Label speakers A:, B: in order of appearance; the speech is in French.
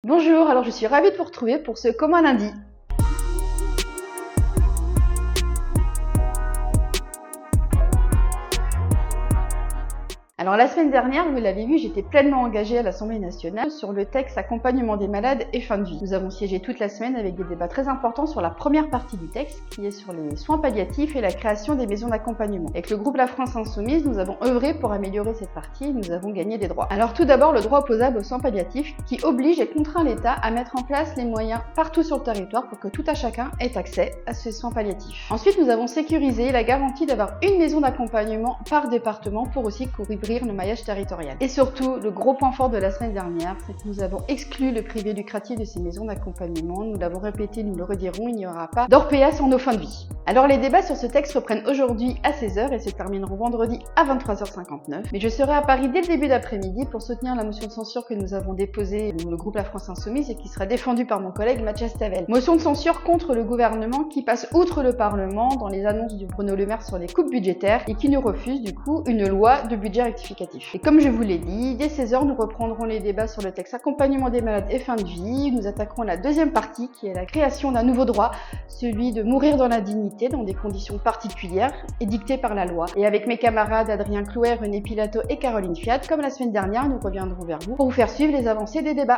A: Bonjour, alors je suis ravie de vous retrouver pour ce Comme un lundi. Alors la semaine dernière, vous l'avez vu, j'étais pleinement engagée à l'Assemblée nationale sur le texte accompagnement des malades et fin de vie. Nous avons siégé toute la semaine avec des débats très importants sur la première partie du texte qui est sur les soins palliatifs et la création des maisons d'accompagnement. Avec le groupe La France Insoumise, nous avons œuvré pour améliorer cette partie et nous avons gagné des droits. Alors tout d'abord, le droit opposable aux soins palliatifs qui oblige et contraint l'État à mettre en place les moyens partout sur le territoire pour que tout à chacun ait accès à ces soins palliatifs. Ensuite, nous avons sécurisé la garantie d'avoir une maison d'accompagnement par département pour aussi couvrir le maillage territorial. Et surtout, le gros point fort de la semaine dernière, c'est que nous avons exclu le privé lucratif de ces maisons d'accompagnement. Nous l'avons répété, nous le redirons, il n'y aura pas d'Orpea sans nos fins de vie. Alors les débats sur ce texte reprennent aujourd'hui à 16h et se termineront vendredi à 23h59. Mais je serai à Paris dès le début d'après-midi pour soutenir la motion de censure que nous avons déposée, le groupe La France Insoumise, et qui sera défendue par mon collègue Mathias Tavel. Motion de censure contre le gouvernement qui passe outre le Parlement dans les annonces du Bruno Le Maire sur les coupes budgétaires et qui nous refuse du coup une loi de budget rectificatif. Et comme je vous l'ai dit, dès 16h, nous reprendrons les débats sur le texte accompagnement des malades et fin de vie. Nous attaquerons la deuxième partie qui est la création d'un nouveau droit, celui de mourir dans la dignité dans des conditions particulières édictées par la loi. Et avec mes camarades Adrien Clouet, René Pilato et Caroline Fiat, comme la semaine dernière, nous reviendrons vers vous pour vous faire suivre les avancées des débats.